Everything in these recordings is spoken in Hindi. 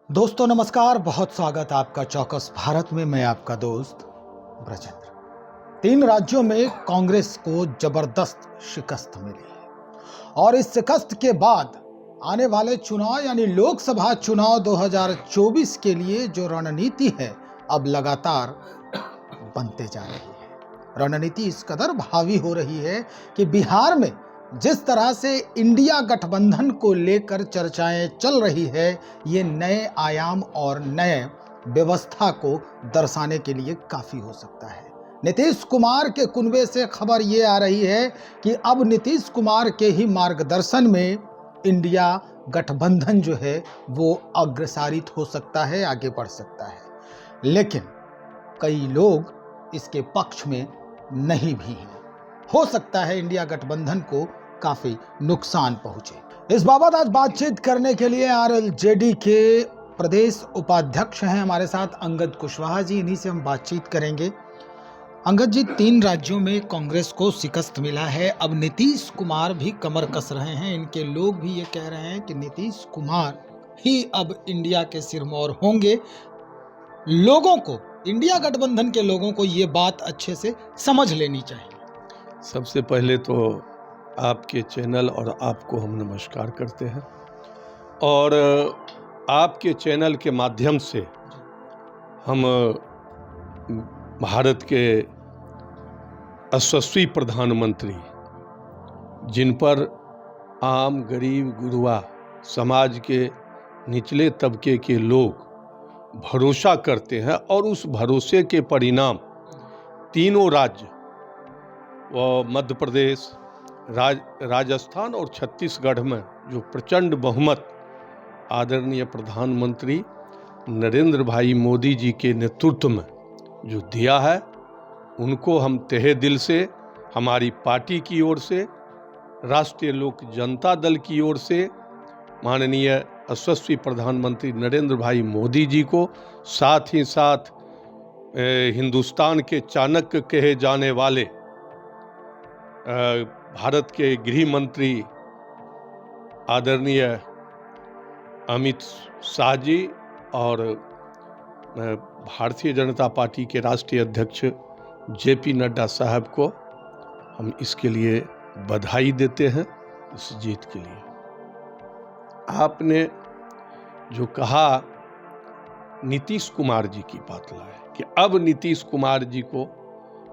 दोस्तों नमस्कार, बहुत स्वागत आपका चौकस भारत में। मैं आपका दोस्त ब्रजेंद्र। 3 राज्यों में कांग्रेस को जबरदस्त शिकस्त मिली है और इस शिकस्त के बाद आने वाले चुनाव यानी लोकसभा चुनाव 2024 के लिए जो रणनीति है अब लगातार बनते जा रही है। रणनीति इस कदर भावी हो रही है कि बिहार में जिस तरह से इंडिया गठबंधन को लेकर चर्चाएं चल रही है, ये नए आयाम और नए व्यवस्था को दर्शाने के लिए काफी हो सकता है। नीतीश कुमार के कुनबे से खबर ये आ रही है कि अब नीतीश कुमार के ही मार्गदर्शन में इंडिया गठबंधन जो है वो अग्रसारित हो सकता है, आगे बढ़ सकता है। लेकिन कई लोग इसके पक्ष में नहीं भी हैं। हो सकता है इंडिया गठबंधन को काफी नुकसान पहुंचे। इस बाबत आज बातचीत करने के लिए आरएलजेडी के प्रदेश उपाध्यक्ष हैं हमारे साथ अंगद कुशवाहा जी। इन्हीं से हम बातचीत करेंगे। अंगद जी, 3 राज्यों में कांग्रेस को शिकस्त मिला है। अब नीतीश कुमार भी कमर कस रहे हैं। इनके लोग भी ये कह रहे हैं कि नीतीश कुमार ही अब इंडिया के सिरमौर होंगे। लोगों को, इंडिया गठबंधन के लोगों को ये बात अच्छे से समझ लेनी चाहिए। सबसे पहले तो आपके चैनल और आपको हम नमस्कार करते हैं और आपके चैनल के माध्यम से हम भारत के यशस्वी प्रधानमंत्री, जिन पर आम गरीब गुरबा समाज के निचले तबके के लोग भरोसा करते हैं और उस भरोसे के परिणाम तीनों राज्य व मध्य प्रदेश, राजस्थान और छत्तीसगढ़ में जो प्रचंड बहुमत आदरणीय प्रधानमंत्री नरेंद्र भाई मोदी जी के नेतृत्व में जो दिया है, उनको हम तहे दिल से, हमारी पार्टी की ओर से, राष्ट्रीय लोक जनता दल की ओर से माननीय यशस्वी प्रधानमंत्री नरेंद्र भाई मोदी जी को, साथ ही साथ हिंदुस्तान के चाणक्य कहे जाने वाले भारत के गृह मंत्री आदरणीय अमित शाह जी और भारतीय जनता पार्टी के राष्ट्रीय अध्यक्ष जेपी नड्डा साहब को हम इसके लिए बधाई देते हैं, इस जीत के लिए। आपने जो कहा नीतीश कुमार जी की बात लाए कि अब नीतीश कुमार जी को,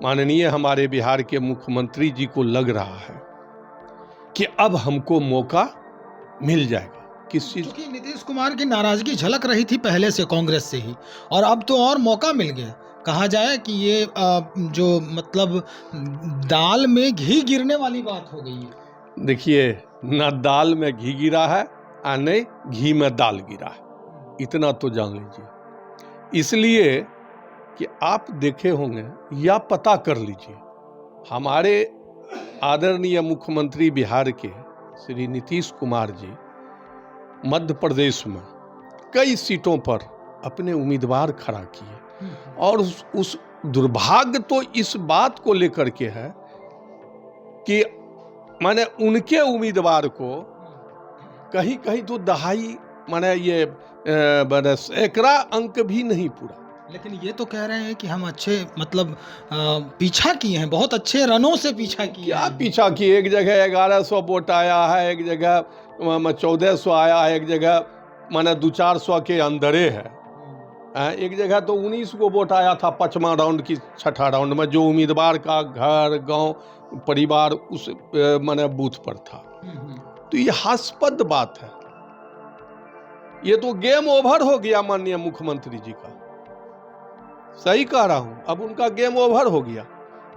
माननीय हमारे बिहार के मुख्यमंत्री जी को लग रहा है कि अब हमको मौका मिल जाएगा। किस चीज? क्योंकि नीतीश कुमार की नाराजगी झलक रही थी पहले से कांग्रेस से ही, और अब तो और मौका मिल गया। कहा जाए कि ये जो मतलब दाल में घी गिरने वाली बात हो गई है। देखिए, ना दाल में घी गिरा है और नहीं घी में दाल गिरा है, इतना तो जान लीजिए। इसलिए कि आप देखे होंगे या पता कर लीजिए, हमारे आदरणीय मुख्यमंत्री बिहार के श्री नीतीश कुमार जी मध्य प्रदेश में कई सीटों पर अपने उम्मीदवार खड़ा किए और उस दुर्भाग्य तो इस बात को लेकर के है कि माने उनके उम्मीदवार को कहीं कहीं तो दहाई माने ये सैकड़ा अंक भी नहीं पूरा। लेकिन ये तो कह रहे हैं कि हम अच्छे मतलब पीछा किए हैं, बहुत अच्छे रनों से पीछा किया। क्या पीछा किए? एक जगह 1100 वोट आया है, एक जगह 1400 आया है, एक जगह माने 200-400 के अंदरे है। एक जगह तो 19 को वोट आया था 5वां राउंड की 6ठा राउंड में, जो उम्मीदवार का घर गांव परिवार उस माने बूथ पर था। तो ये हास्यास्पद बात है। ये तो गेम ओवर हो गया माननीय मुख्यमंत्री जी का। सही कह रहा हूं, अब उनका गेम ओवर हो गया।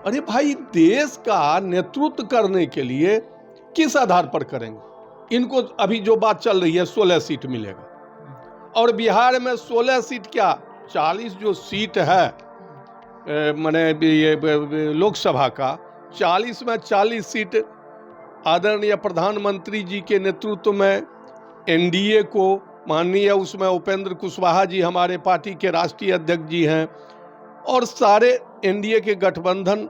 अरे भाई, देश का नेतृत्व करने के लिए किस आधार पर करेंगे? इनको अभी जो बात चल रही है 16 सीट मिलेगा, और बिहार में 16 सीट क्या 40 जो सीट है माने ये लोकसभा का, 40 में 40 सीट आदरणीय प्रधानमंत्री जी के नेतृत्व में एनडीए को, माननीय उसमें उपेंद्र कुशवाहा जी हमारे पार्टी के राष्ट्रीय अध्यक्ष जी हैं और सारे एनडीए के गठबंधन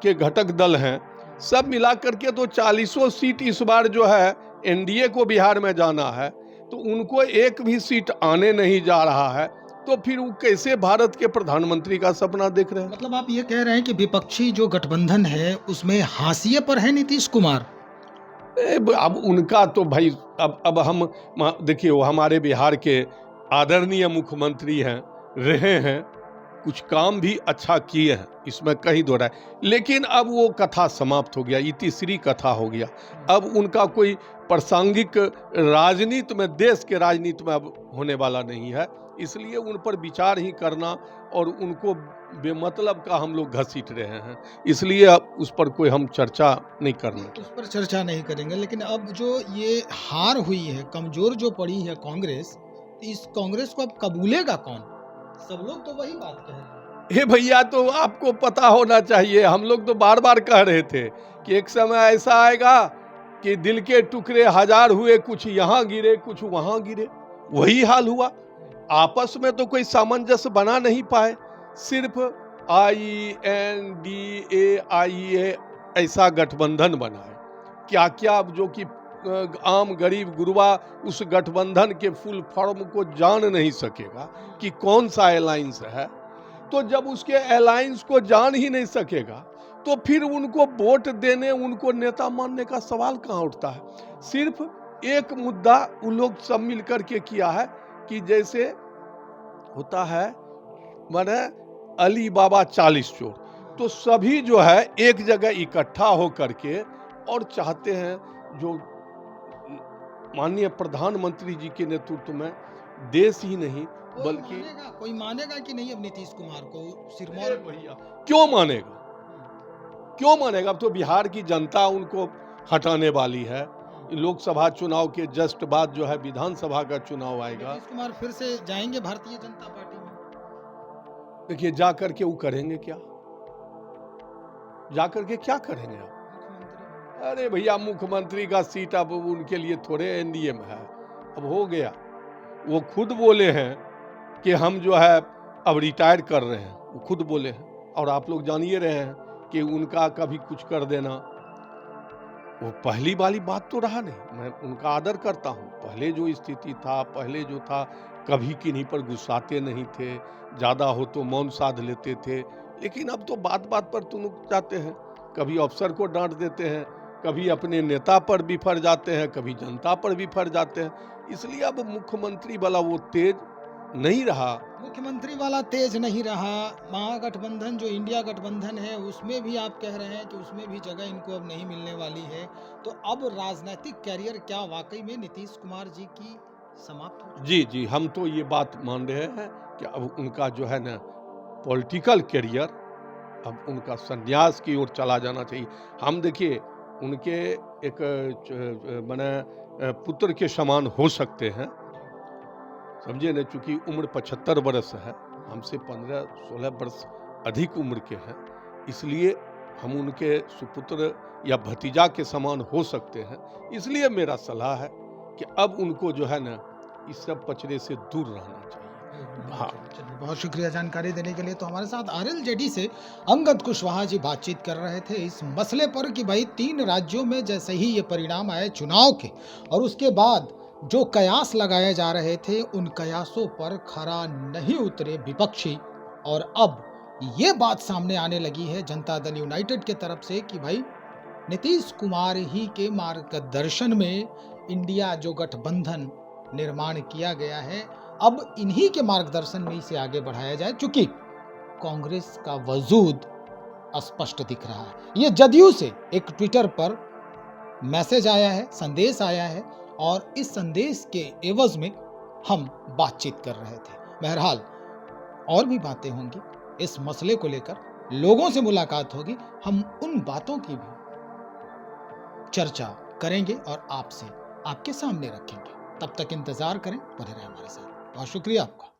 के घटक दल हैं, सब मिला करके तो 40 सीट इस बार जो है एनडीए को बिहार में जाना है। तो उनको एक भी सीट आने नहीं जा रहा है, तो फिर वो कैसे भारत के प्रधानमंत्री का सपना देख रहे हैं? मतलब आप ये कह रहे हैं कि विपक्षी जो गठबंधन है उसमें हाशिए पर है नीतीश कुमार। अब उनका तो भाई अब हम देखिए, वो हमारे बिहार के आदरणीय मुख्यमंत्री हैं, रहे हैं, कुछ काम भी अच्छा किए हैं, इसमें कहीं दो राय, लेकिन अब वो कथा समाप्त हो गया, ये तीसरी कथा हो गया। अब उनका कोई प्रासंगिक राजनीति में, देश के राजनीति में अब होने वाला नहीं है, इसलिए उन पर विचार ही करना और उनको बेमतलब का हम लोग घसीट रहे हैं, इसलिए अब उस पर कोई हम चर्चा नहीं करना। उस पर चर्चा नहीं करेंगे, लेकिन अब जो ये हार हुई है, कमजोर जो पड़ी है कांग्रेस, इस कांग्रेस को अब कबूलेगा कौन? सब लोग तो वही बात कह रहे हैं। हे भैया, तो आपको पता होना चाहिए, हम लोग तो बार बार कह रहे थे कि एक समय ऐसा आएगा कि दिल के टुकड़े हजार हुए, कुछ यहाँ गिरे कुछ वहां गिरे, वही हाल हुआ। आपस में तो कोई सामंजस्य बना नहीं पाए, सिर्फ INDA ऐसा गठबंधन बना है। क्या क्या जो कि आम गरीब गुरबा उस गठबंधन के फुल फॉर्म को जान नहीं सकेगा कि कौन सा अलायंस है। तो जब उसके अलायंस को जान ही नहीं सकेगा, तो फिर उनको वोट देने, उनको नेता मानने का सवाल कहाँ उठता है? सिर्फ एक मुद्दा उन लोग सब मिलकर के किया है कि जैसे होता है माने अली बाबा 40 चोर, तो सभी जो है एक जगह इकट्ठा हो करके और चाहते हैं जो माननीय प्रधानमंत्री जी के नेतृत्व में देश ही नहीं बल्कि कोई मानेगा कि नहीं अब नीतीश कुमार को सिरमौर? भैया क्यों मानेगा, क्यों मानेगा? अब तो बिहार की जनता उनको हटाने वाली है। लोकसभा चुनाव के जस्ट बाद जो है विधानसभा का चुनाव आएगा। नीतीश कुमार फिर से जाएंगे भारतीय जनता पार्टी में? देखिए, जा करके वो करेंगे क्या? जा करके क्या करेंगे आप? मुख्यमंत्री? अरे भैया, मुख्यमंत्री का सीट अब उनके लिए थोड़े एनडीए में है, अब हो गया। वो खुद बोले हैं कि हम जो है अब रिटायर कर रहे हैं, वो खुद बोले हैं, और आप लोग जानिए रहे हैं कि उनका कभी कुछ कर देना, वो पहली वाली बात तो रहा नहीं। मैं उनका आदर करता हूँ, पहले जो स्थिति था, पहले जो था, कभी किन्हीं पर गुस्साते नहीं थे, ज़्यादा हो तो मौन साध लेते थे, लेकिन अब तो बात बात पर तुनक जाते हैं, कभी अफसर को डांट देते हैं, कभी अपने नेता पर भी फर जाते हैं, कभी जनता पर भी फर जाते हैं, इसलिए अब मुख्यमंत्री वाला वो तेज नहीं रहा। मुख्यमंत्री वाला तेज नहीं रहा। महागठबंधन जो इंडिया गठबंधन है उसमें भी आप कह रहे हैं कि उसमें भी जगह इनको अब नहीं मिलने वाली है, तो अब राजनीतिक कैरियर क्या वाकई में नीतीश कुमार जी की समाप्त हो? जी जी, हम तो ये बात मान रहे हैं कि अब उनका जो है ना पॉलिटिकल कैरियर, अब उनका संन्यास की ओर चला जाना चाहिए। हम देखिए, उनके एक माने पुत्र के समान हो सकते हैं, समझिए ना, चूंकि उम्र 75 वर्ष है, हमसे 15-16 वर्ष अधिक उम्र के हैं, इसलिए हम उनके सुपुत्र या भतीजा के समान हो सकते हैं। इसलिए मेरा सलाह है कि अब उनको जो है ना इस सब पचड़े से दूर रहना चाहिए। हाँ, चलिए, बहुत शुक्रिया जानकारी देने के लिए। तो हमारे साथ आरएलजेडी से अंगद कुशवाहा जी बातचीत कर रहे थे इस मसले पर कि भाई 3 राज्यों में जैसे ही ये परिणाम आए चुनाव के, और उसके बाद जो कयास लगाए जा रहे थे उन कयासों पर खरा नहीं उतरे विपक्षी, और अब ये बात सामने आने लगी है जनता दल यूनाइटेड के तरफ से कि भाई नीतीश कुमार ही के मार्गदर्शन में इंडिया जो गठबंधन निर्माण किया गया है, अब इन्हीं के मार्गदर्शन में इसे आगे बढ़ाया जाए, चूंकि कांग्रेस का वजूद स्पष्ट दिख रहा है। ये जदयू से एक ट्विटर पर मैसेज आया है, संदेश आया है, और इस संदेश के एवज में हम बातचीत कर रहे थे। बहरहाल और भी बातें होंगी इस मसले को लेकर, लोगों से मुलाकात होगी, हम उन बातों की भी चर्चा करेंगे और आपसे आपके सामने रखेंगे। तब तक इंतजार करें, बने रहें हमारे साथ। बहुत शुक्रिया आपका।